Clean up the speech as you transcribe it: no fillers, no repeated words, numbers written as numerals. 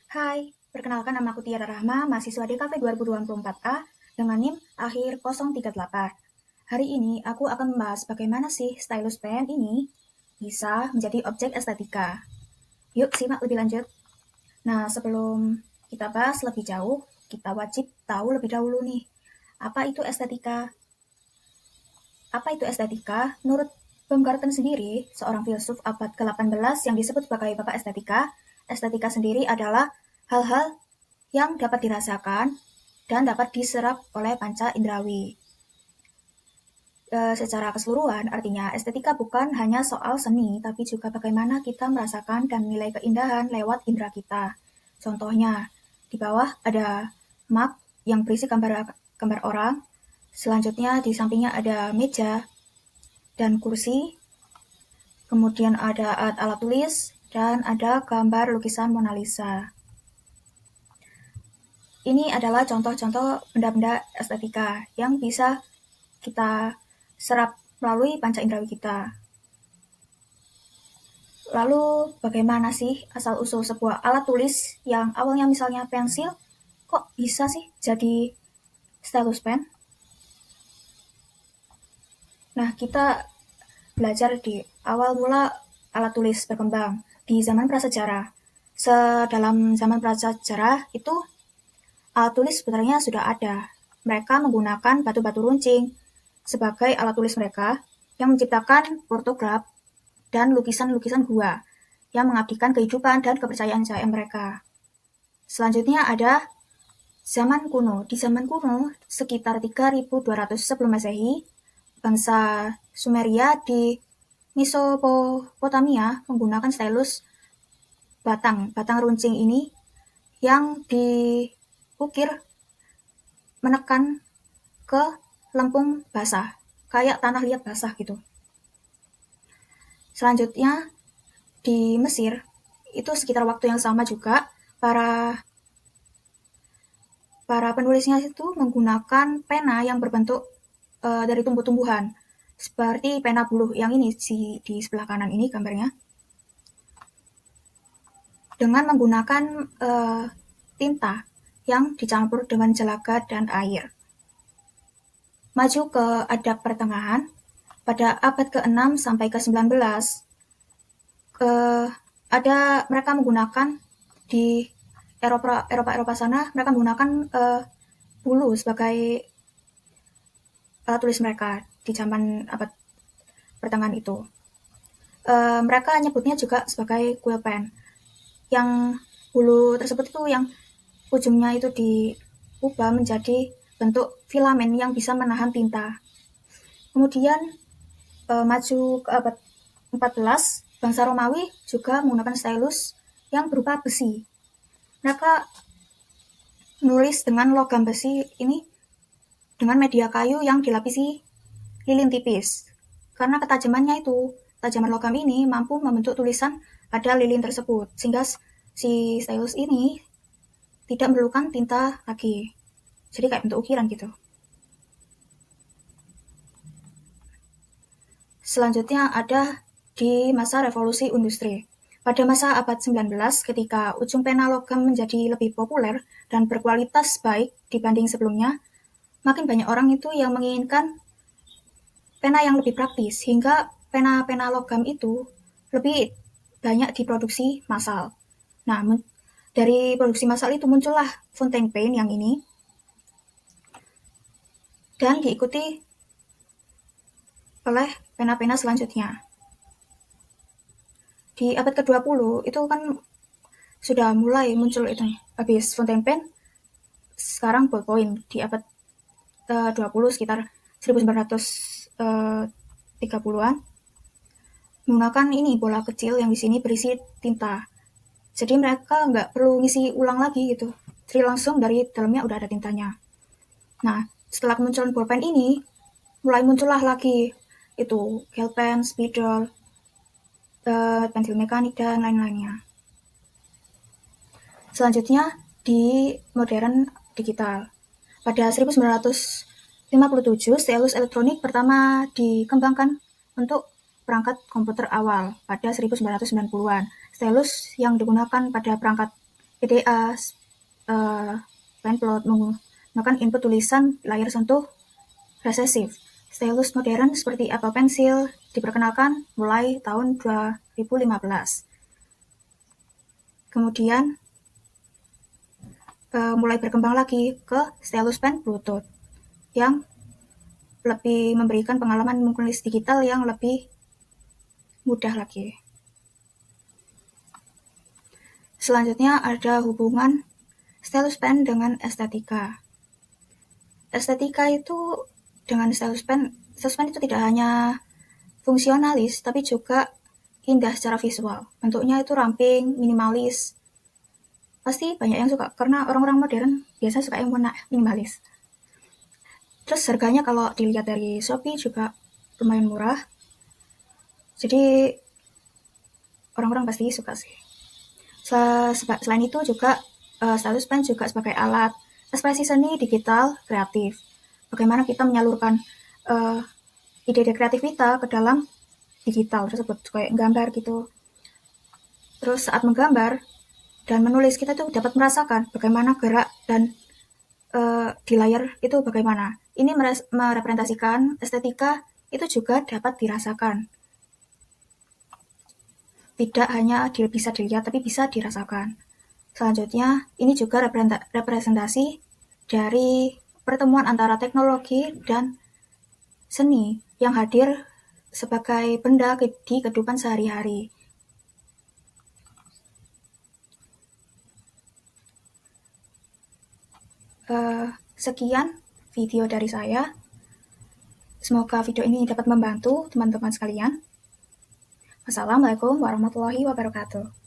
Hai, perkenalkan nama aku Tiara Rahma, mahasiswa DKV 2024A dengan NIM akhir 038. Hari ini aku akan membahas bagaimana sih stylus pen ini bisa menjadi objek estetika. Yuk simak lebih lanjut. Nah, sebelum kita bahas lebih jauh, kita wajib tahu lebih dahulu nih, apa itu estetika? Apa itu estetika? Menurut Baumgarten sendiri, seorang filsuf abad ke-18 yang disebut sebagai Bapak Estetika, estetika sendiri adalah hal-hal yang dapat dirasakan dan dapat diserap oleh panca indrawi. Secara keseluruhan, artinya estetika bukan hanya soal seni, tapi juga bagaimana kita merasakan dan menilai keindahan lewat indera kita. Contohnya, di bawah ada mug yang berisi gambar orang. Selanjutnya di sampingnya ada meja dan kursi. Kemudian ada alat tulis dan ada gambar lukisan Mona Lisa. Ini adalah contoh-contoh benda-benda estetika yang bisa kita serap melalui panca indrawi kita. Lalu bagaimana sih asal-usul sebuah alat tulis yang awalnya misalnya pensil, kok bisa sih jadi stylus pen? Nah, kita belajar di awal mula alat tulis berkembang di zaman prasejarah. Dalam zaman prasejarah itu alat tulis sebenarnya sudah ada. Mereka menggunakan batu-batu runcing sebagai alat tulis mereka yang menciptakan portograf dan lukisan-lukisan gua yang mengabdikan kehidupan dan kepercayaan mereka. Selanjutnya ada zaman kuno. Di zaman kuno, sekitar 3200 sebelum Masehi, bangsa Sumeria di Mesopotamia menggunakan stylus batang runcing ini yang diukir menekan ke lempung basah, kayak tanah liat basah gitu. Selanjutnya di Mesir, itu sekitar waktu yang sama juga, para penulisnya itu menggunakan pena yang berbentuk dari tumbuh-tumbuhan, seperti pena buluh yang ini di sebelah kanan ini gambarnya, dengan menggunakan tinta yang dicampur dengan jelaga dan air. Maju ke abad pertengahan, pada abad ke-6 sampai ke-19, mereka menggunakan di Eropa sana, mereka menggunakan bulu sebagai alat tulis mereka di zaman abad pertengahan itu. Mereka nyebutnya juga sebagai quill pen, yang bulu tersebut itu yang ujungnya itu diubah menjadi bentuk filamen yang bisa menahan tinta. Kemudian maju ke abad 14, bangsa Romawi juga menggunakan stylus yang berupa besi. Mereka menulis dengan logam besi ini dengan media kayu yang dilapisi lilin tipis. Karena ketajaman logam ini mampu membentuk tulisan pada lilin tersebut, sehingga si stylus ini tidak memerlukan tinta lagi. Jadi kayak bentuk ukiran gitu. Selanjutnya ada di masa revolusi industri. Pada masa abad 19, ketika ujung pena logam menjadi lebih populer dan berkualitas baik dibanding sebelumnya, makin banyak orang itu yang menginginkan pena yang lebih praktis, hingga pena-pena logam itu lebih banyak diproduksi massal. Nah, dari produksi massal itu muncullah fountain pen yang ini, dan diikuti oleh pena-pena selanjutnya. Di abad ke-20 itu kan sudah mulai muncul itu, habis fountain pen, sekarang ballpoint. Di abad 20 sekitar 1930-an menggunakan ini bola kecil yang di sini berisi tinta. Jadi mereka nggak perlu ngisi ulang lagi gitu. Jadi langsung dari dalamnya udah ada tintanya. Nah, setelah kemunculan bolpen ini, mulai muncullah lagi itu gel pen, spidol, pensil mekanik, dan lain-lainnya. Selanjutnya di modern digital. Pada 1957, stylus elektronik pertama dikembangkan untuk perangkat komputer awal pada 1990-an. Stylus yang digunakan pada perangkat PDA, line plot menggunakan input tulisan layar sentuh resesif. Stylus modern seperti Apple Pencil diperkenalkan mulai tahun 2015. Kemudian mulai berkembang lagi ke stylus pen Bluetooth yang lebih memberikan pengalaman menulis digital yang lebih mudah lagi. Selanjutnya ada hubungan stylus pen dengan estetika. Estetika itu dengan stylus pen itu tidak hanya fungsionalis, tapi juga indah secara visual. Bentuknya itu ramping, minimalis. Pasti banyak yang suka, karena orang-orang modern biasanya suka yang warna minimalis. Terus harganya kalau dilihat dari Shopee juga lumayan murah. Jadi orang-orang pasti suka sih. Selain itu juga stylus pen juga sebagai alat ekspresi seni digital kreatif. Bagaimana kita menyalurkan ide-ide kreatif kita ke dalam digital tersebut, kayak gambar gitu. Terus saat menggambar dan menulis, kita tuh dapat merasakan bagaimana gerak dan di layar itu bagaimana. Ini merepresentasikan estetika itu juga dapat dirasakan. Tidak hanya bisa dilihat, tapi bisa dirasakan. Selanjutnya, ini juga representasi dari pertemuan antara teknologi dan seni yang hadir sebagai benda di kehidupan sehari-hari. Sekian video dari saya. Semoga video ini dapat membantu teman-teman sekalian. Wassalamualaikum warahmatullahi wabarakatuh.